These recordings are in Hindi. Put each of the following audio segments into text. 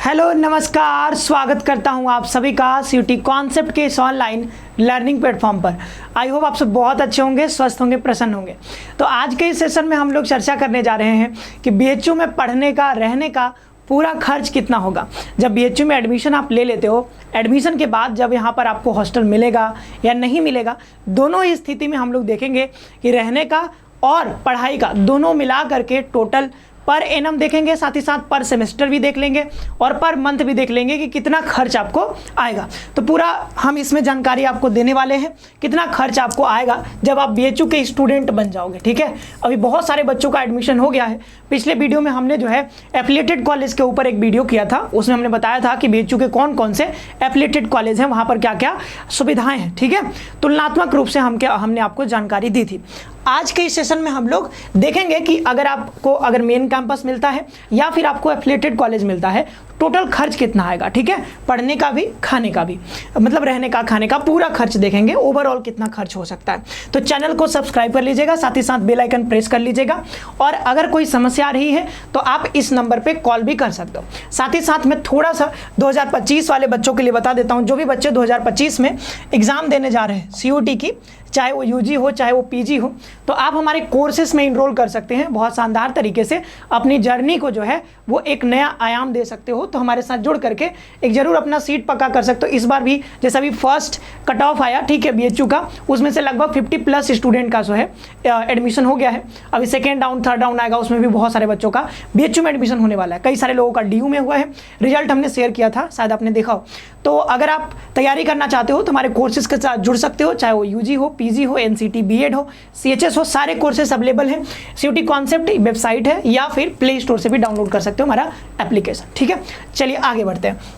हेलो नमस्कार, स्वागत करता हूं आप सभी का सीयूटी कॉन्सेप्ट के इस ऑनलाइन लर्निंग प्लेटफॉर्म पर। आई होप आप सब बहुत अच्छे होंगे, स्वस्थ होंगे, प्रसन्न होंगे। तो आज के इस सेशन में हम लोग चर्चा करने जा रहे हैं कि बीएचयू में पढ़ने का, रहने का पूरा खर्च कितना होगा। जब बीएचयू में एडमिशन आप ले लेते हो, एडमिशन के बाद जब यहाँ पर आपको हॉस्टल मिलेगा या नहीं मिलेगा, दोनों ही स्थिति में हम लोग देखेंगे कि रहने का और पढ़ाई का दोनों मिला करके टोटल पर एनम देखेंगे, साथ ही साथ पर सेमेस्टर भी देख लेंगे और पर मंथ भी देख लेंगे कि कितना खर्च आपको आएगा। तो पूरा हम इसमें जानकारी आपको देने वाले हैं कितना खर्च आपको आएगा जब आप बीएचयू के स्टूडेंट बन जाओगे। ठीक है, अभी बहुत सारे बच्चों का एडमिशन हो गया है। पिछले वीडियो में हमने जो है एफिलिएटेड कॉलेज के ऊपर एक वीडियो किया था, उसमें हमने बताया था कि बीएचयू के कौन कौन से एफिलिएटेड कॉलेज हैं, वहाँ पर क्या क्या सुविधाएँ हैं। ठीक है, तुलनात्मक रूप से हमने आपको जानकारी दी थी। आज के इस सेशन में हम लोग देखेंगे कि अगर मेन कैंपस मिलता है या फिर आपको एफिलिएटेड कॉलेज मिलता है, टोटल खर्च कितना आएगा। ठीक है, पढ़ने का भी, खाने का भी, मतलब रहने का, खाने का पूरा खर्च देखेंगे, ओवरऑल कितना खर्च हो सकता है। तो चैनल को सब्सक्राइब कर लीजिएगा, साथ ही साथ बेल आइकन प्रेस कर लीजिएगा और अगर कोई समस्या आ रही है तो आप इस नंबर पे कॉल भी कर सकते हो। साथ ही साथ मैं थोड़ा सा 2025 वाले बच्चों के लिए बता देता हूँ, जो भी बच्चे 2025 में एग्जाम देने जा रहे हैं सीयूटी की, चाहे वो यूजी हो चाहे वो पीजी हो, तो आप हमारे कोर्सेज में इनरोल कर सकते हैं। बहुत शानदार तरीके से अपनी जर्नी को जो है वो एक नया आयाम दे सकते हो। तो हमारे साथ जुड़ करके एक जरूर अपना सीट पक्का कर सकते हो। इस बार भी जैसा भी फर्स्ट कट ऑफ आया, ठीक है, बीएचयू का, उसमें से लगभग 50+ स्टूडेंट का जो है एडमिशन हो गया है। अभी सेकेंड राउंड, थर्ड राउंड आएगा, उसमें भी बहुत सारे बच्चों का बीएचयू में एडमिशन होने वाला है। कई सारे लोगों का डीयू में हुआ है, रिजल्ट हमने शेयर किया था, शायद आपने देखा हो। तो अगर आप तैयारी करना चाहते हो तो हमारे कोर्सेज के साथ जुड़ सकते हो, चाहे वो यूजी हो, पीजी हो, एनसीटी बीएड हो, सीएचएस हो, सारे कोर्सेज अवेलेबल हैं। सीयूटी कॉन्सेप्ट वेबसाइट है या फिर प्ले स्टोर से भी डाउनलोड कर सकते हो हमारा एप्लीकेशन। ठीक है, चलिए आगे बढ़ते हैं।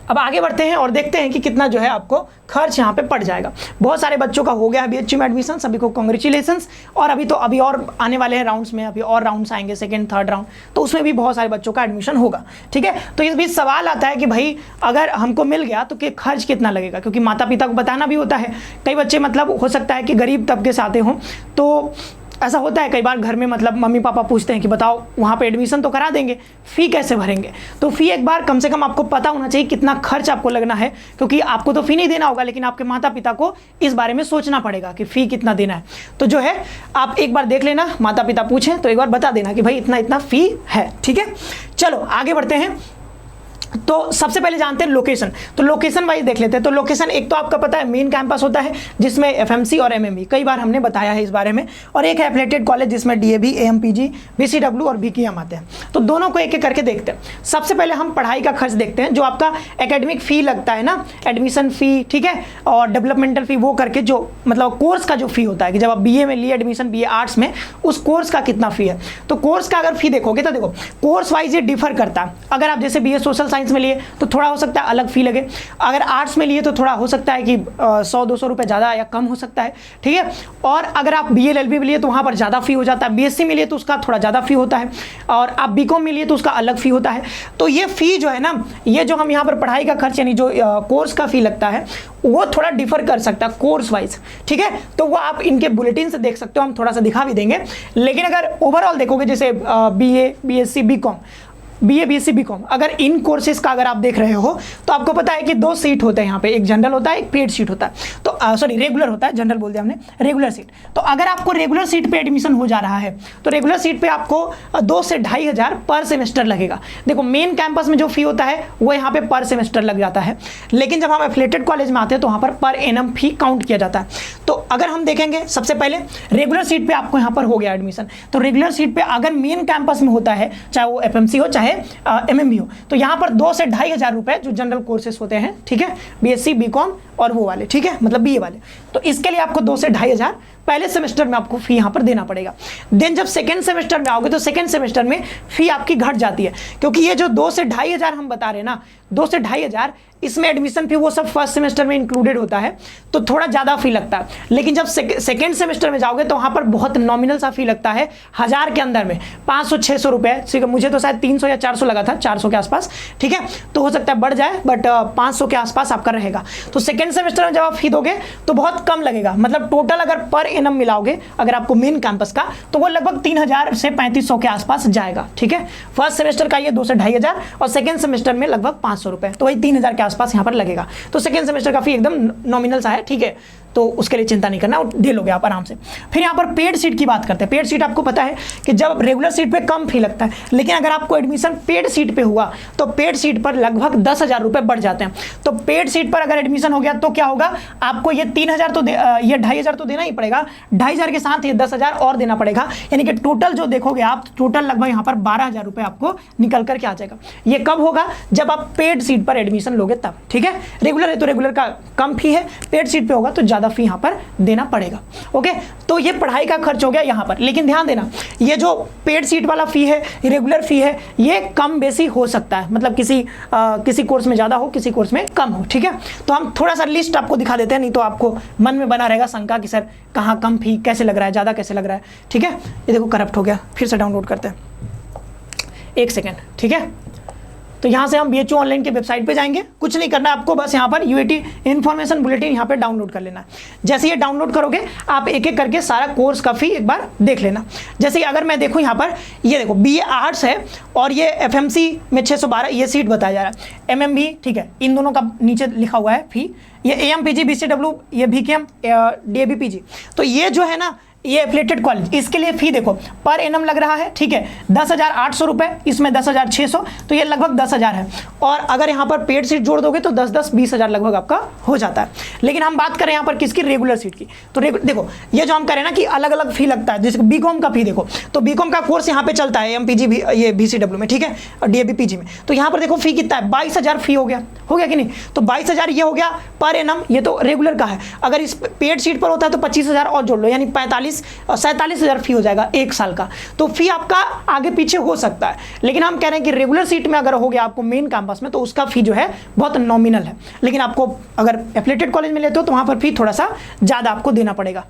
अब आगे बढ़ते हैं और देखते हैं कि कितना जो है आपको खर्च यहाँ पे पड़ जाएगा। बहुत सारे बच्चों का हो गया है बीएचयू में एडमिशन, सभी को कांग्रेचुलेशंस। और अभी और आने वाले हैं राउंड्स में, अभी और राउंड्स आएंगे, सेकंड थर्ड राउंड, तो उसमें भी बहुत सारे बच्चों का एडमिशन होगा। ठीक है, तो इस बीच सवाल आता है कि भाई अगर हमको मिल गया तो कि खर्च कितना लगेगा, क्योंकि माता पिता को बताना भी होता है। कई बच्चे मतलब हो सकता है कि गरीब तबके से आते हों, तो ऐसा होता है कई बार घर में, मतलब मम्मी पापा पूछते हैं कि बताओ वहाँ पे एडमिशन तो करा देंगे, फ़ी कैसे भरेंगे। तो फ़ी एक बार कम से कम आपको पता होना चाहिए कितना खर्च आपको लगना है, क्योंकि आपको तो फ़ी नहीं देना होगा, लेकिन आपके माता पिता को इस बारे में सोचना पड़ेगा कि फ़ी कितना देना है। तो जो है आप एक बार देख लेना, माता पिता पूछें तो एक बार बता देना कि भाई इतना इतना फ़ी है। ठीक है, चलो आगे बढ़ते हैं। तो सबसे पहले जानते हैं लोकेशन। तो लोकेशन वाइज देख लेते हैं। तो लोकेशन एक तो आपका पता है मेन कैंपस होता है जिसमें एफएमसी और एमएमई, कई बार हमने बताया है इस बारे में, और एक है एफिलिएटेड कॉलेज जिसमें डीएवी, एएमपीजी, बीसीडब्ल्यू और बीकेएम आते हैं। तो दोनों को एक एक करके देखते हैं। सबसे पहले हम पढ़ाई का खर्च देखते हैं, जो आपका एकेडमिक फ़ी लगता है ना, एडमिशन फ़ी, ठीक है, और डेवलपमेंटल फ़ी, वो करके जो मतलब कोर्स का जो फ़ी होता है कि जब आप बीए में लिए एडमिशन, बीए आर्ट्स में, उस कोर्स का कितना फ़ी है। तो कोर्स का अगर फ़ी देखोगे तो देखो कोर्स वाइज ये डिफर करता है। अगर आप जैसे बीए सोशल साइंस में लिए तो थोड़ा हो सकता है अलग फी लगे, अगर आर्ट्स में लिए तो थोड़ा हो सकता है कि 100-200 रुपये ज़्यादा या कम हो सकता है। ठीक है, और अगर आप बीएलएलबी में लिए तो वहाँ पर ज़्यादा फी हो जाता है, बीएससी में लिए तो उसका थोड़ा ज़्यादा फी होता है, और आप बीकॉम में लिए तो उसका अलग फी होता है। तो ये फ़ी जो है ना, ये जो हम यहाँ पर पढ़ाई का खर्च यानी जो कोर्स का फ़ी लगता है वो थोड़ा डिफर कर सकता है कोर्स वाइज। ठीक है, तो वो आप इनके बुलेटिन से देख सकते हो, हम थोड़ा सा दिखा भी देंगे। लेकिन अगर ओवरऑल देखोगे, जैसे BA, BSc, BCom, BA, BSc, BCom, अगर इन कोर्सेज का अगर आप देख रहे हो तो आपको पता है कि 2 सीट होते हैं यहाँ पे, एक जनरल होता है, एक पेड सीट होता है। तो सॉरी, रेगुलर होता है, जनरल बोल दिया हमने, रेगुलर सीट। तो अगर आपको रेगुलर सीट पे एडमिशन हो जा रहा है तो रेगुलर सीट पे आपको 2 से 2,500 पर सेमेस्टर लगेगा। देखो मेन कैंपस में जो फी होता है वो यहाँ पे पर सेमेस्टर लग जाता है, लेकिन जब हम एफिलिएटेड कॉलेज में आते हैं तो वहाँ पर एनम फी काउंट किया जाता है। तो अगर हम देखेंगे सबसे पहले रेगुलर सीट पे आपको यहाँ पर हो गया एडमिशन, तो रेगुलर सीट पे अगर मेन कैंपस में होता है, चाहे वो एफएमसी हो चाहे एमएमबी हो, तो यहाँ पर 2 से 2,500 रुपए जो जनरल कोर्सेज होते हैं, ठीक है, बीएससी, बीकॉम और वो वाले, ठीक है, मतलब बीए वाले, तो इसके लिए आपको 2 से 2,500 पहले सेमेस्टर में आपको फी यहाँ पर देना पड़ेगा। देन जब सेकंड सेमेस्टर में आओगे तो सेकंड सेमेस्टर में फी आपकी घट जाती है, क्योंकि ये जो 2 से 2,500 हम बता रहे हैं ना, 2 से 2,500 इसमें एडमिशन फी वो सब फर्स्ट सेमेस्टर में इंक्लूडेड होता है, तो थोड़ा ज़्यादा फी लगता है। लेकिन जब सेकेंड सेमेस्टर में जाओगे तो वहाँ पर बहुत नॉमिनल सा फी लगता है, 1000 के अंदर में 500-600 रुपये। मुझे तो शायद 300 या 400 लगा था, 400 के आसपास, ठीक है। तो हो सकता है बढ़ जाए, बट 500 के आसपास आपका रहेगा। तो सेकेंड सेमेस्टर में जब आप फी दोगे तो बहुत कम लगेगा, मतलब टोटल अगर पर एनम मिलाओगे अगर आपको मेन कैंपस का, तो वो लगभग 3000 से 3500 के आसपास जाएगा, ठीक है। फर्स्ट सेमेस्टर का ये 2 से 2500 और सेकेंड सेमेस्टर में लगभग 500 रुपये, तो वही 3000 के आसपास यहाँ पर लगेगा। तो सेकेंड सेमेस्टर का फी एकदम नॉमिनल सा है, ठीक है। तो उसके लिए चिंता नहीं करना, दे लोगे आप आराम से। फिर यहाँ पर पेड सीट की बात करते हैं। पेड सीट आपको पता है कि जब रेगुलर सीट पे कम फी लगता है, लेकिन अगर आपको एडमिशन पेड सीट पे हुआ तो पेड सीट पर लगभग 10,000 रुपये बढ़ जाते हैं। तो पेड सीट पर अगर एडमिशन हो गया तो क्या होगा, आपको ये 3000 तो ये 2500 तो देना ही पड़ेगा, 2500 के साथ ये 10,000 और देना पड़ेगा, यानी कि टोटल जो देखोगे आप, टोटल लगभग यहाँ पर 12,000 रुपये आपको निकल करके आ जाएगा। ये कब होगा, जब आप पेड सीट पर एडमिशन लोगे तब, ठीक है। रेगुलर है तो रेगुलर का कम फी है, पेड सीट पे होगा तो ज़्यादा फी यहाँ पर देना पड़ेगा। ओके, तो ये पढ़ाई का खर्च हो गया यहाँ पर। लेकिन ध्यान देना, ये जो पेड सीट वाला फी है, रेगुलर फी है, ये कम बेसी हो सकता है, मतलब किसी कोर्स में ज़्यादा हो, किसी कोर्स में कम हो, ठीक है। तो हम थोड़ा सा लिस्ट आपको दिखा देते हैं, नहीं तो आपको मन में बना रहेगा शंका कि सर कहाँ कम फी कैसे लग रहा है, ज़्यादा कैसे लग रहा है, ठीक है। ये देखो करप्ट हो गया, फिर से डाउनलोड करते हैं, 1 सेकेंड, ठीक है। तो यहाँ से हम BHU ऑनलाइन के वेबसाइट पे जाएंगे, कुछ नहीं करना आपको, बस यहाँ पर UAT इन्फॉर्मेशन बुलेटिन यहाँ पे डाउनलोड कर लेना है। जैसे ये डाउनलोड करोगे आप एक एक करके सारा कोर्स का फी एक बार देख लेना। जैसे अगर मैं देखूँ यहाँ पर, ये देखो BA आर्ट्स है और ये FMC में 612 ये सीट बताया जा रहा है, MMB, ठीक है, इन दोनों का नीचे लिखा हुआ है फी, ये AMPG BCW, ये BKM DABPG। तो ये जो है ना, ये एफिलिएटेड कॉलेज, इसके लिए फी देखो पर एनम लग रहा है, ठीक है, 10,800 रुपये, इसमें 10,600, तो ये लगभग 10,000 है। और अगर यहाँ पर पेड सीट जोड़ दोगे तो 10-20 लगभग आपका हो जाता है। लेकिन हम बात करें यहाँ पर किसकी, रेगुलर सीट की। तो देखो ये जो हम करें ना कि अलग अलग फी लगता है, जैसे BCom का फी देखो, तो BCom का कोर्स यहाँ पे चलता है AMPG भी, ये BCW में, ठीक है, और DABPG में। तो यहाँ पर देखो फी कितना है, 22,000 फी हो गया कि नहीं। तो 22,000 ये हो गया पर एनम, ये तो रेगुलर का है। अगर इस पेड सीट पर होता है तो 25,000 और जोड़ लो, यानी 47,000 फी हो जाएगा 1 साल का। तो फी आपका आगे पीछे हो सकता है, लेकिन हम कह रहे हैं कि रेगुलर सीट में अगर हो गया आपको मेन कैंपस में, तो उसका फी जो है बहुत नॉमिनल है। लेकिन आपको अगर एफिलिएटेड कॉलेज में लेते हो तो वहाँ पर फी थोड़ा सा ज़्यादा आपको देना पड़ेगा।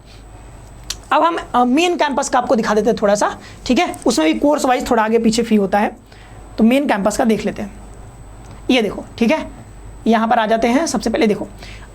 अब हम मेन कैंपस का आपको दिखा देते हैं थोड़ा सा, ठीक है, उसमें भी कोर्स वाइज थोड़ा आगे पीछे फी होता है। तो मेन कैंपस का देख लेते हैं, ये देखो, ठीक है, यहाँ पर आ जाते हैं। सबसे पहले देखो,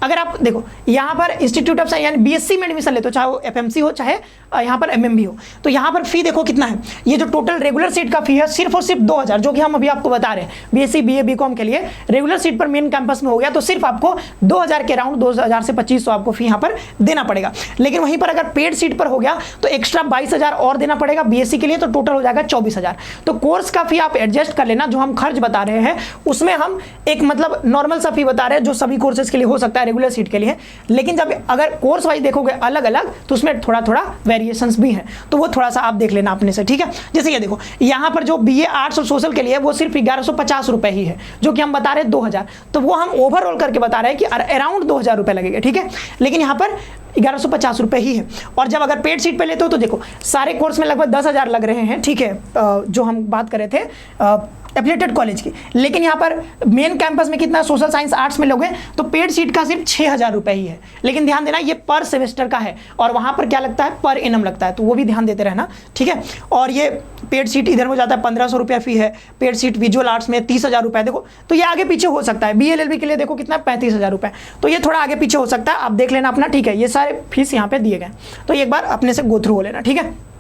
अगर आप देखो यहाँ पर इंस्टीट्यूट ऑफ साइंस यानी BSc में एडमिशन लेते हो, चाहे वो FMC हो चाहे यहाँ पर MMB हो, तो यहाँ पर फी देखो कितना है। ये जो टोटल रेगुलर सीट का फी है सिर्फ और सिर्फ 2000, जो कि हम अभी आपको बता रहे हैं BSc BA BCom के लिए रेगुलर सीट पर मेन कैंपस में हो गया तो सिर्फ आपको 2000 के अराउंड, 2000 से 2500 आपको फी यहाँ पर देना पड़ेगा। लेकिन वहीं पर अगर पेड सीट पर हो गया तो एक्स्ट्रा 22,000 और देना पड़ेगा BSc के लिए, तो टोटल हो जाएगा 24,000। तो कोर्स का फी आप एडजस्ट कर लेना, जो हम खर्च बता रहे हैं उसमें हम एक मतलब नॉर्मल सा फी बता रहे हैं जो सभी कोर्सेज के लिए हो सकता है रेगुलर सीट के लिए। लेकिन जब अगर कोर्स वाइज देखोगे अलग अलग तो उसमें थोड़ा थोड़ा वेरिएशंस भी हैं, तो वो थोड़ा सा आप देख लेना अपने से, ठीक है। जैसे ये देखो यहाँ पर जो BA आर्ट्स और सोशल के लिए वो सिर्फ 1150 रुपये ही है, जो कि हम बता रहे हैं 2000, तो वो हम ओवरऑल करके बता रहे हैं कि अराउंड 2000 रुपये लगेगा, ठीक है। लेकिन यहाँ पर 1150 रुपये ही है। और जब अगर पेड सीट पे लेते हो तो देखो सारे कोर्स में लगभग 10,000 लग रहे हैं, ठीक है, जो हम बात कर रहे थे एफिलिएटेड कॉलेज की। लेकिन यहाँ पर मेन कैंपस में कितना, सोशल साइंस आर्ट्स में लोगे तो पेड सीट का सिर्फ 6,000 रुपये ही है। लेकिन ध्यान देना ये पर सेमेस्टर का है, और वहाँ पर क्या लगता है, पर एनम लगता है, तो वो भी ध्यान देते रहना, ठीक है। और ये पेड सीट इधर हो जाता है 1500 रुपये फी है। पेड सीट विजुअल आर्ट्स में 30,000 रुपये, देखो तो ये आगे पीछे हो सकता है। BLLB के लिए देखो कितना 35,000 रुपये, तो ये थोड़ा आगे पीछे हो सकता है, आप देख लेना अपना, ठीक है। ये सारे फीस यहाँ पे दिए गए, तो एक बार अपने से गो थ्रू हो लेना, ठीक है।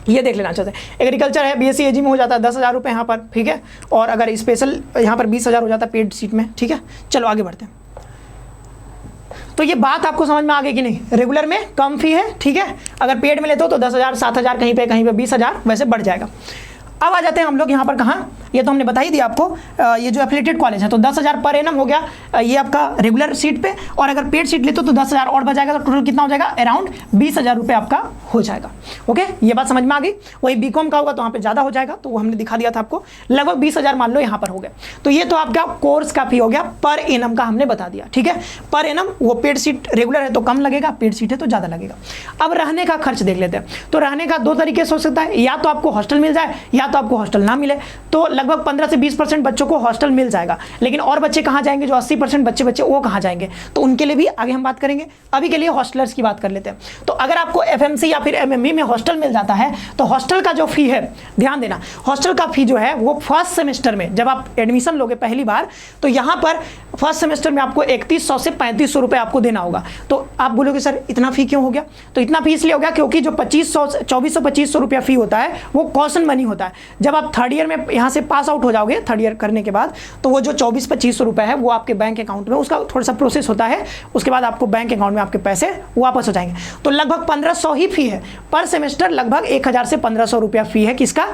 ये देख लेना चाहते हैं। एग्रीकल्चर है BSc AG में हो जाता है 10,000 रुपये यहाँ पर, ठीक है। और अगर स्पेशल यहाँ पर 20,000 हो जाता है पेड सीट में, ठीक है। चलो आगे बढ़ते हैं। तो ये बात आपको समझ में आ गई कि नहीं, रेगुलर में कम फी है, ठीक है। अगर पेड में लेते हो तो 10,000 7,000 कहीं पे 20,000 वैसे बढ़ जाएगा। अब आ जाते हैं हम लोग यहाँ पर कहाँ, ये तो हमने बता ही दिया आपको, ये जो एफिलिएटेड कॉलेज है तो 10,000 पर एनम हो गया ये आपका रेगुलर सीट पे, और अगर पेड सीट लेते हो तो 10,000 और बच जाएगा, तो टोटल कितना हो जाएगा, अराउंड 20,000 रुपये आपका हो जाएगा। ओके, ये बात समझ में आ गई। वही BCom का होगा तो वहाँ पे ज़्यादा हो जाएगा, तो वो हमने दिखा दिया था आपको, लगभग 20,000 मान लो यहाँ पर हो गया। तो ये तो आपका कोर्स का फी हो गया, पर एनम का हमने बता दिया, ठीक है। पर एनम वो पेड सीट रेगुलर है तो कम लगेगा, पेड सीट है तो ज़्यादा लगेगा। अब रहने का खर्च देख लेते हैं। तो रहने का 2 तरीके से हो सकता है, या तो आपको हॉस्टल मिल जाए या तो आपको हॉस्टल ना मिले। तो लगभग 15 से 20% बच्चों को हॉस्टल मिल जाएगा। लेकिन और बच्चे कहाँ जाएंगे, जो 80% बच्चे वो कहाँ जाएंगे, तो उनके लिए भी आगे हम बात करेंगे। अभी के लिए हॉस्टलर्स की बात कर लेते हैं। तो अगर आपको एफएमसी या फिर एमएमई में हॉस्टल मिल जाता है तो हॉस्टल का जो फी है, ध्यान देना, हॉस्टल का फी जो है वो फर्स्ट सेमेस्टर में जब आप एडमिशन लोगे पहली बार, तो यहाँ पर फर्स्ट सेमेस्टर में आपको 3100 से 3500 रुपये आपको देना होगा। तो आप बोलोगे सर इतना फी क्यों हो गया, तो इतना फी इसलिए हो गया क्योंकि जो 2400 रुपया फी होता है वो कॉशन मनी होता है। जब आप थर्ड ईयर में यहाँ से पास आउट हो जाओगे, थर्ड ईयर करने के बाद, तो वो जो 2400-2500 रुपये है वो आपके बैंक अकाउंट में, उसका थोड़ा सा प्रोसेस होता है, उसके बाद आपको बैंक अकाउंट में आपके पैसे वापस हो जाएंगे। तो लगभग 1500 ही फी है पर सेमेस्टर, लगभग 1000 से 1500 रुपया फी है किसका,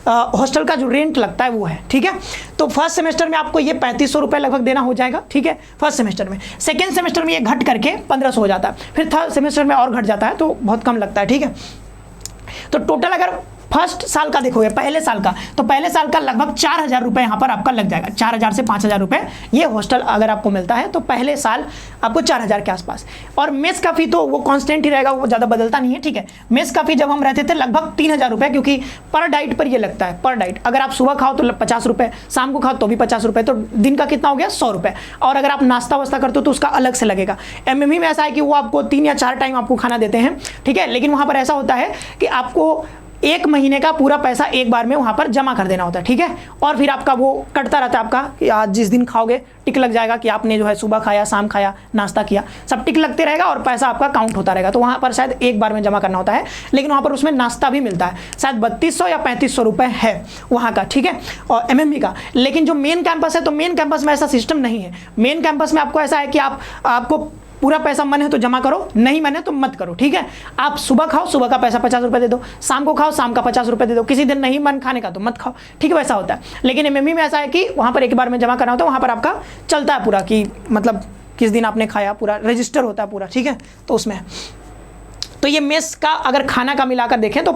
हॉस्टल का जो रेंट लगता है वो है। ठीक है, तो फर्स्ट सेमेस्टर में आपको ये 3500 रुपये लगभग देना हो जाएगा। ठीक है, फर्स्ट सेमेस्टर में। सेकेंड सेमेस्टर में ये घट करके 1500 हो जाता है, फिर थर्ड सेमेस्टर में और घट जाता है, तो बहुत कम लगता है। ठीक है, तो टोटल अगर फर्स्ट साल का देखोगे, पहले साल का, तो पहले साल का लगभग 4000 रुपये यहाँ पर आपका लग जाएगा। 4000 से 5000 रुपये ये हॉस्टल अगर आपको मिलता है तो पहले साल आपको 4000 के आसपास। और मेस का फी तो वो कांस्टेंट ही रहेगा, वो ज़्यादा बदलता नहीं है। ठीक है, मेस का फी जब हम रहते थे लगभग 3000 रुपये, क्योंकि पर डाइट पर ये लगता है, पर डाइट। अगर आप सुबह खाओ तो 50 रुपये, शाम को खाओ तो भी 50 रुपये, तो दिन का कितना हो गया, 100 रुपये। और अगर आप नाश्ता वास्ता करते हो तो उसका अलग से लगेगा। एमएमई में ऐसा है कि वो आपको 3 या 4 टाइम आपको खाना देते हैं। ठीक है, लेकिन वहाँ पर ऐसा होता है कि आपको 1 महीने का पूरा पैसा एक बार में वहाँ पर जमा कर देना होता है। ठीक है, और फिर आपका वो कटता रहता है, आपका जिस दिन खाओगे टिक लग जाएगा कि आपने जो है सुबह खाया, शाम खाया, नाश्ता किया, सब टिक लगते रहेगा और पैसा आपका काउंट होता रहेगा। तो वहाँ पर शायद एक बार में जमा करना होता है, लेकिन वहाँ पर उसमें नाश्ता भी मिलता है। शायद 3200 या 3500 रुपये है वहाँ का। ठीक है, और एमएमई का। लेकिन जो मेन कैंपस है, तो मेन कैंपस में ऐसा सिस्टम नहीं है। मेन कैंपस में आपको ऐसा है कि आपको पूरा पैसा मन है तो जमा करो, नहीं मन है तो मत करो। ठीक है, आप सुबह खाओ, सुबह का पैसा 50 रुपये दे दो, शाम को खाओ, शाम का 50 रुपये दे दो, किसी दिन नहीं मन खाने का तो मत खाओ। ठीक है, वैसा होता है। लेकिन एमएमई में ऐसा है कि वहाँ पर एक बार में जमा करना होता है, वहाँ पर आपका चलता है पूरा कि मतलब किस दिन आपने खाया, पूरा रजिस्टर होता है पूरा। ठीक है, तो उसमें तो ये मेस का अगर खाना का मिलाकर देखें तो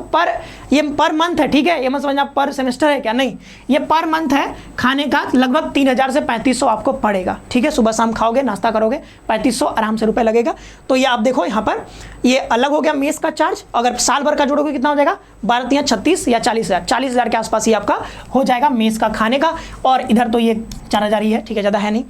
ये पर मंथ है। ठीक है, ये मत समझना पर सेमेस्टर है क्या, नहीं, ये पर मंथ है। खाने का लगभग 3000 से 3500 आपको पड़ेगा। ठीक है, सुबह शाम खाओगे, नाश्ता करोगे, 3500 आराम से रुपये लगेगा। तो ये आप देखो यहाँ पर ये अलग हो गया मेस का चार्ज। अगर साल भर का जोड़ोगे कितना हो जाएगा, 12 36 या 40,000 के आसपास ही आपका हो जाएगा मेस का खाने का। और इधर तो ये 4000 ही है। ठीक है, ज़्यादा है नहीं।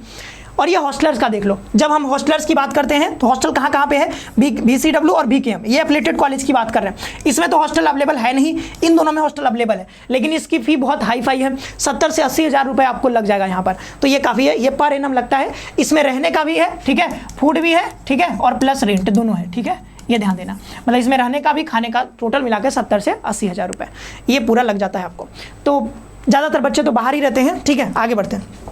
और ये हॉस्टलर्स का देख लो, जब हम हॉस्टलर्स की बात करते हैं तो हॉस्टल कहाँ पे है, BCW और BKM, ये एफिलिएटेड कॉलेज की बात कर रहे हैं। इसमें तो हॉस्टल अवेलेबल है नहीं, इन दोनों में हॉस्टल अवेलेबल है, लेकिन इसकी फ़ी बहुत हाई फाई है। 70 से 80 हज़ार रुपये आपको लग जाएगा यहाँ पर। तो ये काफ़ी है, ये पर एनम लगता है। इसमें रहने का भी है, ठीक है, फूड भी है, ठीक है, और प्लस रेंट दोनों है। ठीक है, ये ध्यान देना, मतलब इसमें रहने का भी, खाने का, टोटल मिला के 70 से 80 हज़ार रुपये ये पूरा लग जाता है आपको। तो ज़्यादातर बच्चे तो बाहर ही रहते हैं। ठीक है, आगे बढ़ते हैं।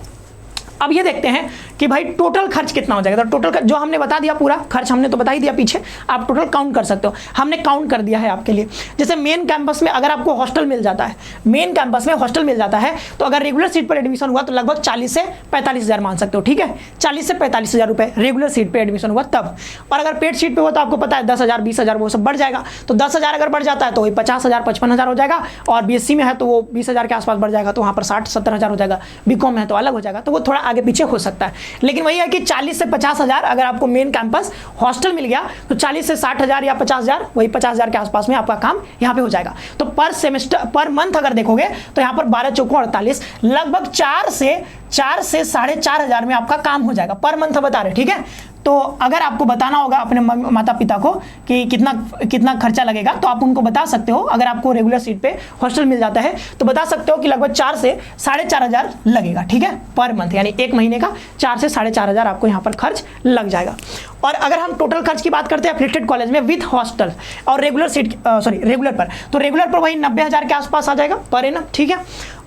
अब ये देखते हैं कि भाई टोटल खर्च कितना हो जाएगा। तो टोटल जो हमने बता दिया, पूरा खर्च हमने तो बता ही दिया पीछे, आप टोटल काउंट कर सकते हो। हमने काउंट कर दिया है आपके लिए। जैसे मेन कैंपस में अगर आपको हॉस्टल मिल जाता है, मेन कैंपस में हॉस्टल मिल जाता है, तो अगर रेगुलर सीट पर एडमिशन हुआ तो लगभग 40 से 45 हज़ार मान सकते हो। ठीक है, 40 से 45 हज़ार रुपये रेगुलर सीट पर एडमिशन हुआ तब। और अगर पेड सीट पर हुआ तो आपको पता है 10,000 20,000 वो सब बढ़ जाएगा। तो 10,000 अगर बढ़ जाता है तो वही 50,000 55,000 हो जाएगा। और BSc में है तो वो 20,000 के आसपास बढ़ जाएगा, तो वहाँ पर 60-70 हज़ार हो जाएगा। BCom में है तो अलग हो जाएगा, तो वो थोड़ा आगे पीछे हो सकता है। लेकिन वही है कि 40 से 50 हज़ार अगर आपको मेन कैंपस हॉस्टल मिल गया तो 40 से 60 हज़ार या 50 हज़ार, वही 50 हज़ार के आसपास में आपका काम यहाँ पे हो जाएगा। तो पर सेमेस्टर, पर मंथ अगर देखोगे तो यहाँ पर 12 चौको 48, लगभग 4 से 4,500 हज़ार में आपका काम हो जाएगा पर मंथ बता रहे। ठीक है, तो अगर आपको बताना होगा अपने माता पिता को कि कितना खर्चा लगेगा, तो आप उनको बता सकते हो। अगर आपको रेगुलर सीट पे हॉस्टल मिल जाता है तो बता सकते हो कि लगभग 4 से 4,500 हज़ार लगेगा। ठीक है, पर मंथ, यानी एक महीने का 4 से 4,500 हज़ार आपको यहाँ पर खर्च लग जाएगा। और अगर हम टोटल खर्च की बात करते हैं एफिलिएटेड कॉलेज में विद हॉस्टल और रेगुलर सीट, रेगुलर पर, तो रेगुलर पर वही 90 हज़ार के आसपास आ जाएगा पर एनम। ठीक है,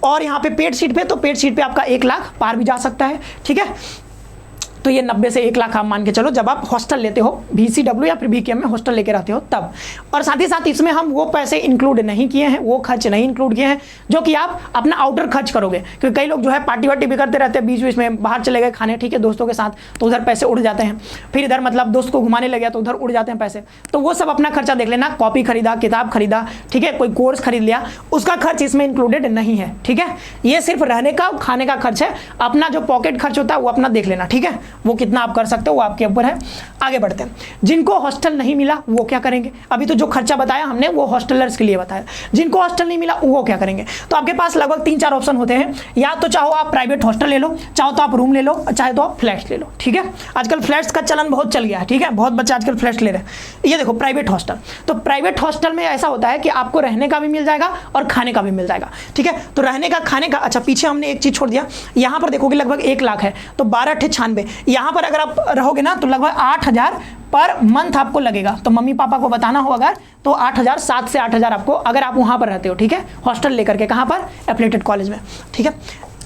और यहाँ पे पेड सीट पे, तो पेड सीट पे आपका 1 लाख पार भी जा सकता है। ठीक है, तो ये 90 से 1 लाख आप मान के चलो जब आप हॉस्टल लेते हो, BCW या फिर BKM में हॉस्टल लेके रहते हो तब। और साथ ही साथ इसमें हम वो पैसे इंक्लूड नहीं किए हैं, वो खर्च नहीं इंक्लूड किए हैं जो कि आप अपना आउटर खर्च करोगे। क्योंकि कई लोग जो है पार्टी वार्टी भी करते रहते हैं, बीच बीच में बाहर चले गए खाने, ठीक है, दोस्तों के साथ, तो उधर पैसे उड़ जाते हैं। फिर इधर मतलब दोस्त को घुमाने लगे तो उधर उड़ जाते हैं पैसे। तो वो सब अपना खर्चा देख लेना, कॉपी खरीदा, किताब खरीदा, ठीक है, कोई कोर्स खरीद लिया, उसका खर्च इसमें इंक्लूडेड नहीं है। ठीक है, ये सिर्फ रहने का, खाने का खर्च है। अपना जो पॉकेट खर्च होता है वो अपना देख लेना। ठीक है, वो कितना आप कर सकते हो वो आपके ऊपर है। आगे बढ़ते हैं। जिनको हॉस्टल नहीं मिला वो क्या करेंगे? अभी तो जो खर्चा बताया हमने वो हॉस्टलर्स के लिए बताया। जिनको हॉस्टल नहीं मिला वो क्या करेंगे? तो आपके पास लगभग 3-4 ऑप्शन होते हैं। या तो चाहो आप प्राइवेट हॉस्टल ले लो, चाहो तो आप रूम ले लो, चाहे तो आप फ्लैट्स ले लो। ठीक है, आजकल फ्लैट्स का चलन बहुत चल गया है। ठीक है, बहुत बच्चे आजकल फ्लैट्स ले रहे हैं। ये देखो प्राइवेट हॉस्टल, तो प्राइवेट हॉस्टल में ऐसा होता है कि आपको रहने का भी मिल जाएगा और खाने का भी मिल जाएगा। ठीक है, तो रहने का खाने का, अच्छा पीछे हमने एक चीज छोड़ दिया, यहाँ पर देखोगे लगभग 1 लाख है, तो 12×96, यहाँ पर अगर आप रहोगे ना तो लगभग 8,000 पर मंथ आपको लगेगा। तो मम्मी पापा को बताना हो अगर, तो 8,000, 7 से 8,000 आपको, अगर आप वहां पर रहते हो। ठीक है, हॉस्टल लेकर के, कहां पर? एफिलिएटेड कॉलेज में। ठीक है,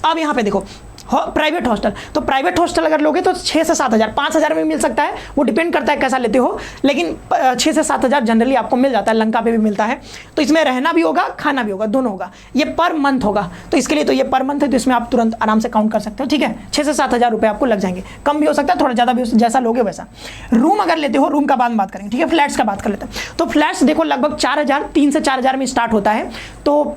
अब यहाँ पे देखो प्राइवेट हॉस्टल, तो प्राइवेट हॉस्टल अगर लोगे तो 6 से 7,000, 5,000 में मिल सकता है, वो डिपेंड करता है कैसा लेते हो, लेकिन 6 से 7,000 जनरली आपको मिल जाता है। लंका पे भी मिलता है। तो इसमें रहना भी होगा, खाना भी होगा, दोनों होगा। ये पर मंथ होगा, तो इसके लिए तो ये पर मंथ है, तो इसमें आप तुरंत आराम से काउंट कर सकते हो। ठीक है, 6 से 7,000 रुपये आपको लग जाएंगे। कम भी हो सकता है, थोड़ा ज़्यादा भी हो, जैसा लोगे वैसा। रूम अगर लेते हो, रूम का बाद में बात करेंगे। ठीक है, फ्लैट्स का बात कर लेते हैं। तो फ्लैट्स देखो लगभग 4,000, 3 से 4,000 में स्टार्ट होता है। तो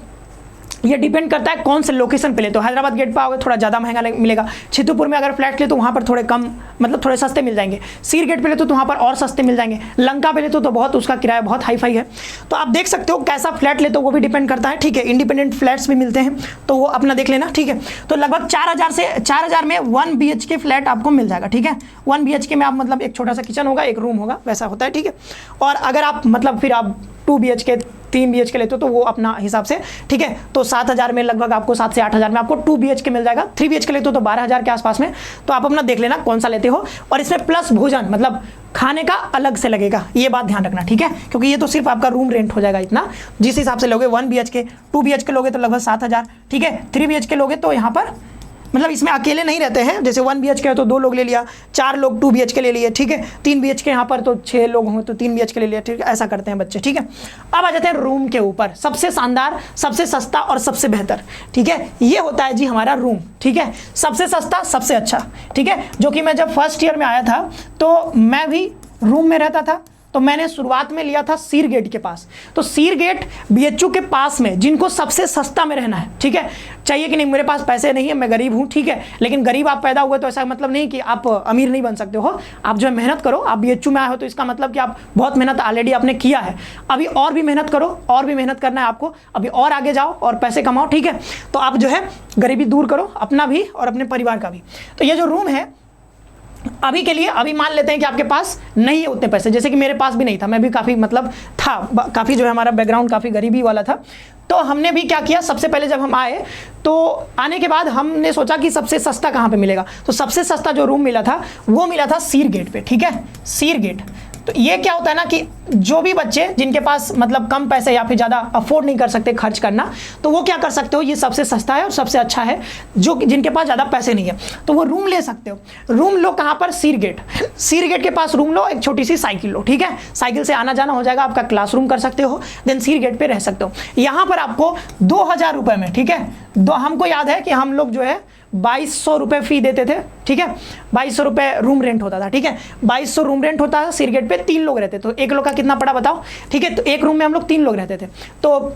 ये डिपेंड करता है कौन से लोकेशन पे ले। तो हैदराबाद गेट पे आओगे थोड़ा ज़्यादा महंगा मिलेगा। छितुपुर में अगर फ्लैट ले तो वहाँ पर थोड़े कम, मतलब थोड़े सस्ते मिल जाएंगे। सीर गेट पे ले तो वहाँ पर और सस्ते मिल जाएंगे। लंका पे ले तो बहुत, उसका किराया बहुत हाई फाई है। तो आप देख सकते हो कैसा फ्लैट ले तो वो भी डिपेंड करता है। ठीक है, इंडिपेंडेंट फ्लैट्स भी मिलते हैं, तो वो अपना देख लेना। ठीक है, तो लगभग 4,000 में 1 BHK फ्लैट आपको मिल जाएगा। ठीक है, 1 BHK में आप मतलब एक छोटा सा किचन होगा, एक रूम होगा, वैसा होता है। ठीक है, और अगर आप मतलब फिर आप 2 BHK 3 BHK लेते हो तो वो अपना हिसाब से। ठीक है, तो 7,000 में लगभग आपको 7 से 8,000 में आपको 2 BHK मिल जाएगा। 3 BHK लेते हो तो 12,000 के आसपास में। तो आप अपना देख लेना कौन सा लेते हो। और इसमें प्लस भोजन, मतलब खाने का अलग से लगेगा, ये बात ध्यान रखना। ठीक है, क्योंकि ये तो सिर्फ आपका रूम रेंट हो जाएगा इतना, जिस हिसाब से लोगे। 1 BHK, 2 BHK लोगे तो लगभग 7,000। ठीक है, 3 BHK लोगे तो यहाँ पर मतलब इसमें अकेले नहीं रहते हैं। जैसे 1 BHK है तो 2 लोग ले लिया, 4 लोग 2 BHK ले लिए। ठीक है, 3 BHK यहाँ पर तो 6 लोग हों तो 3 BHK ले लिया। ठीक है, ऐसा करते हैं बच्चे। ठीक है, अब आ जाते हैं रूम के ऊपर। सबसे शानदार, सबसे सस्ता और सबसे बेहतर। ठीक है, ये होता है जी हमारा रूम। ठीक है, सबसे सस्ता, सबसे अच्छा। ठीक है, जो कि मैं जब फर्स्ट ईयर में आया था तो मैं भी रूम में रहता था। तो मैंने शुरुआत में लिया था सीर गेट के पास। तो सीर गेट BHU के पास में, जिनको सबसे सस्ता में रहना है। ठीक है, चाहिए कि नहीं, मेरे पास पैसे नहीं है, मैं गरीब हूँ। ठीक है, लेकिन गरीब आप पैदा हुए तो ऐसा मतलब नहीं कि आप अमीर नहीं बन सकते हो। आप जो है मेहनत करो। आप BHU में आए हो तो इसका मतलब कि आप बहुत मेहनत ऑलरेडी आपने किया है। अभी और भी मेहनत करो, और भी मेहनत करना है आपको, अभी और आगे जाओ और पैसे कमाओ। ठीक है, तो आप जो है गरीबी दूर करो, अपना भी और अपने परिवार का भी। तो ये जो रूम है अभी के लिए, अभी मान लेते हैं कि आपके पास नहीं है उतने पैसे, जैसे कि मेरे पास भी नहीं था। मैं भी काफ़ी मतलब था, काफ़ी जो है हमारा बैकग्राउंड काफ़ी गरीबी वाला था। तो हमने भी क्या किया, सबसे पहले जब हम आए तो आने के बाद हमने सोचा कि सबसे सस्ता कहाँ पे मिलेगा। तो सबसे सस्ता जो रूम मिला था वो मिला था सीर गेट पे। ठीक है, सीर गेट। तो ये क्या होता है ना कि जो भी बच्चे जिनके पास मतलब कम पैसे या फिर ज़्यादा अफोर्ड नहीं कर सकते खर्च करना, तो वो क्या कर सकते हो, ये सबसे सस्ता है और सबसे अच्छा है। जो जिनके पास ज़्यादा पैसे नहीं है तो वो रूम ले सकते हो। रूम लो कहाँ पर? सीर गेट। सीर गेट के पास रूम लो, एक छोटी सी साइकिल लो। ठीक है, साइकिल से आना जाना हो जाएगा, आपका क्लासरूम कर सकते हो, देन सीर गेट पे रह सकते हो। यहाँ पर आपको 2,000 रुपये में, ठीक है, हमको याद है कि हम लोग जो है 2,200 रुपये फी देते थे। ठीक है, 2,200 रुपये रूम रेंट होता था। ठीक है, 2,200 रूम रेंट होता है। सीर गेट पे 3 लोग रहते, तो एक लोग का कितना पड़ा बताओ? ठीक है, तो एक रूम में हम लोग 3 लोग रहते थे, तो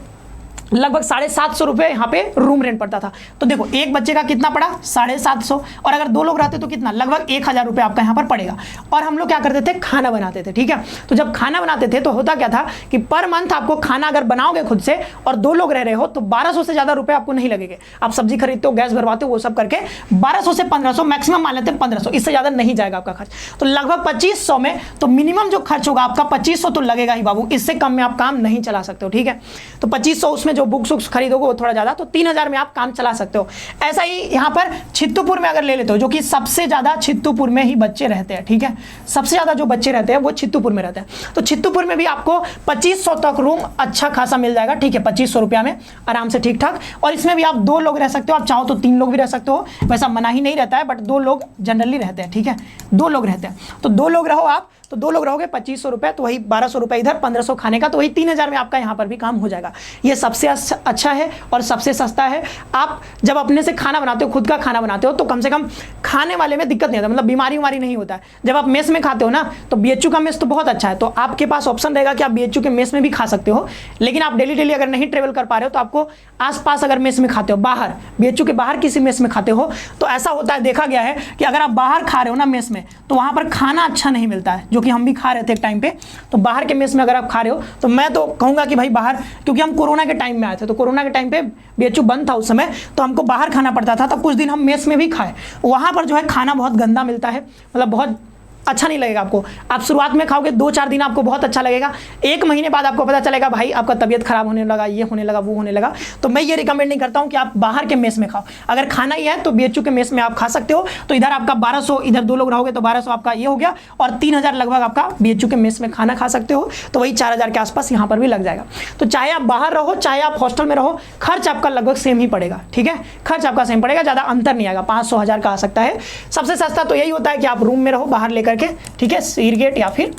लगभग 750 रुपये यहाँ पे रूम रेंट पड़ता था। तो देखो एक बच्चे का कितना पड़ा? 750, और अगर 2 लोग रहते तो कितना? लगभग 1,000 रुपये आपका यहाँ पर पड़ेगा। और हम लोग क्या करते थे, खाना बनाते थे। ठीक है, तो जब खाना बनाते थे तो होता क्या था कि पर मंथ आपको खाना अगर बनाओगे खुद से और 2 लोग रह रहे हो तो 1,200 से ज़्यादा रुपये आपको नहीं लगेंगे। आप सब्जी खरीदते हो, गैस भरवाते हो, वो सब करके 1,200 से 1,500 मैक्सिमम मान लेते हैं, 1,500, इससे ज़्यादा नहीं जाएगा आपका खर्च। तो लगभग 2,500 में तो मिनिमम जो खर्च होगा आपका 2,500 तो लगेगा ही बाबू, इससे कम में आप काम नहीं चला सकते हो। ठीक है, तो 2,500 उसमें जो बुक्स वुक्स खरीदोगे वो थोड़ा ज्यादा, तो 3,000 में आप काम चला सकते हो। ऐसा ही यहाँ पर छित्तुपुर में अगर ले लेते हो, जो कि सबसे ज्यादा छित्तुपुर में ही बच्चे रहते हैं। ठीक है, सबसे ज्यादा जो बच्चे रहते हैं वो छित्तुपुर में रहते हैं। तो छित्तुपुर में भी आपको 2,500 तक रूम अच्छा खासा मिल जाएगा। ठीक है, 2,500 रुपया में आराम से ठीक ठाक। और इसमें भी आप 2 लोग रह सकते हो, आप चाहो तो 3 लोग भी रह सकते हो, वैसा मना ही नहीं रहता है, बट 2 लोग जनरली रहते हैं। ठीक है, 2 लोग रहते हैं, तो 2 लोग रहो आप तो 2 लोग रहोगे 2500 रुपये, तो वही 1200 रुपये इधर, 1500 खाने का, तो वही 3000 में आपका यहाँ पर भी काम हो जाएगा। ये सबसे अच्छा है और सबसे सस्ता है। आप जब अपने से खाना बनाते हो, खुद का खाना बनाते हो, तो कम से कम खाने वाले में दिक्कत नहीं आता, मतलब बीमारी नहीं होता है। जब आप मेस में खाते हो ना, तो BHU का मेस तो बहुत अच्छा है, तो आपके पास ऑप्शन रहेगा कि आप BHU के मेस में भी खा सकते हो। लेकिन आप डेली अगर नहीं ट्रेवल कर पा रहे हो, तो आपको आसपास अगर मेस में खाते हो, बाहर BHU के बाहर किसी मेस में खाते हो, तो ऐसा होता है, देखा गया है कि अगर आप बाहर खा रहे हो ना मेस में, तो वहां पर खाना अच्छा नहीं मिलता है, जो कि हम भी खा रहे थे एक टाइम पे। तो बाहर के मेस में अगर आप खा रहे हो, तो मैं तो कहूंगा कि भाई बाहर, क्योंकि हम कोरोना के टाइम में आए थे, तो कोरोना के टाइम पे BHU बंद था उस समय, तो हमको बाहर खाना पड़ता था, तो कुछ दिन हम मेस में भी खाए। वहां पर जो है खाना बहुत गंदा मिलता है, मतलब बहुत अच्छा नहीं लगेगा आपको। आप शुरुआत में खाओगे 2-4 दिन आपको बहुत अच्छा लगेगा, 1 महीने बाद आपको पता चलेगा भाई आपका तबीयत खराब होने लगा, ये होने लगा, वो होने लगा। तो मैं ये रिकमेंड नहीं करता हूं कि आप बाहर के मेस में खाओ। अगर खाना ही है तो BHU के मेस में आप खा सकते हो। तो इधर आपका 1200, इधर 2 लोग रहोगे तो 1200 आपका ये हो गया, और 3000 लगभग आपका BHU के मेस में खाना खा सकते हो, तो वही 4000 के आसपास यहाँ पर भी लग जाएगा। तो चाहे आप बाहर रहो, चाहे आप हॉस्टल में रहो, खर्च आपका लगभग सेम ही पड़ेगा, ठीक है, खर्च आपका सेम पड़ेगा, ज़्यादा अंतर नहीं आएगा, 500-1000 का आ सकता है। सबसे सस्ता तो यही होता है कि आप रूम में रहो बाहर लेकर के, ठीक है, सीरगेट या फिर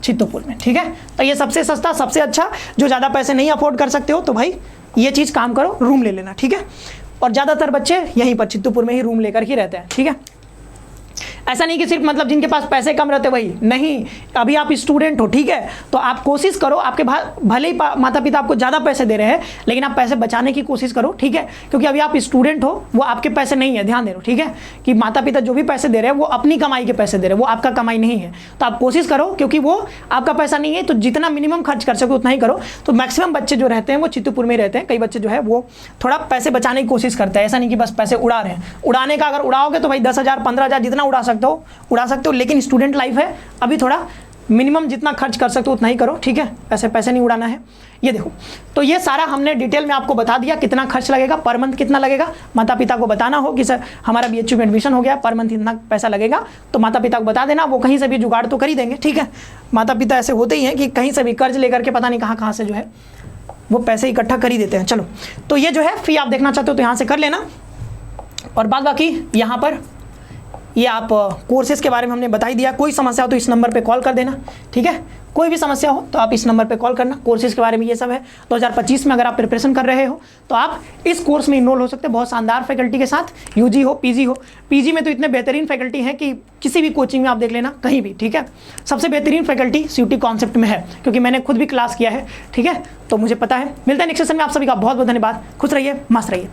चित्तौपुर में, ठीक है। तो ये सबसे सस्ता, सबसे अच्छा। जो ज़्यादा पैसे नहीं अफोर्ड कर सकते हो, तो भाई ये चीज़ काम करो, रूम ले लेना, ठीक है। और ज़्यादातर बच्चे यहीं पर चित्तौपुर में ही रूम लेकर ही रहते हैं, ठीक है। ऐसा नहीं कि सिर्फ मतलब जिनके पास पैसे कम रहते वही नहीं, अभी आप स्टूडेंट हो, ठीक है, तो आप कोशिश करो, आपके भले ही माता पिता आपको ज़्यादा पैसे दे रहे हैं, लेकिन आप पैसे बचाने की कोशिश करो, ठीक है, क्योंकि अभी आप स्टूडेंट हो, वो आपके पैसे नहीं है, ध्यान दे रहे हो, ठीक है, कि माता पिता जो भी पैसे दे रहे हैं वो अपनी कमाई के पैसे दे रहे हैं, वो आपका कमाई नहीं है। तो आप कोशिश करो, क्योंकि वो आपका पैसा नहीं है, तो जितना मिनिमम खर्च कर सको उतना ही करो। तो मैक्सिमम बच्चे जो रहते हैं वो चित्तौपुर में ही रहते हैं। कई बच्चे जो है वो थोड़ा पैसे बचाने की कोशिश करते हैं, ऐसा नहीं कि बस पैसे उड़ा रहे हैं। उड़ाने का अगर उड़ाओगे तो भाई 10,000 15,000 जितना उड़ा सकते हो, लेकिन स्टूडेंट लाइफ है, अभी थोड़ा मिनिमम जितना खर्च कर सकते हो उतना ही करो, ठीक है, ऐसे पैसे नहीं उड़ाना है। ये देखो, तो ये सारा हमने डिटेल में आपको बता दिया, कितना खर्च लगेगा पर मंथ, कितना लगेगा। माता पिता को बताना हो कि सर हमारा BHU में एडमिशन हो गया, पर मंथ इतना पैसा लगेगा, तो माता पिता को बता देना, वो कहीं से भी जुगाड़ तो कर ही देंगे, ठीक है। माता पिता ऐसे होते ही हैं कि कहीं से भी कर्ज लेकर के पता नहीं कहाँ से जो है वो पैसे इकट्ठा कर ही देते हैं। चलो, तो ये जो है फी आप देखना चाहते हो तो यहाँ से कर लेना, और बाद बाकी यहाँ पर ये आप कोर्सेज के बारे में हमने बता ही दिया। कोई समस्या हो तो इस नंबर पे कॉल कर देना, ठीक है, कोई भी समस्या हो तो आप इस नंबर पे कॉल करना। कोर्सेज के बारे में ये सब है। 2025 में अगर आप प्रिपरेशन कर रहे हो तो आप इस कोर्स में इनरोल हो सकते हैं, बहुत शानदार फैकल्टी के साथ, UG हो PG हो। PG में तो इतने बेहतरीन फैकल्टी हैं कि किसी भी कोचिंग में आप देख लेना, कहीं भी, ठीक है। सबसे बेहतरीन फैकल्टी CUT कॉन्सेप्ट में है, क्योंकि मैंने खुद भी क्लास किया है, ठीक है, तो मुझे पता है। मिलता है नेक्स्ट सेशन में, आप सभी का बहुत बहुत धन्यवाद। खुश रहिए, मस्त रहिए।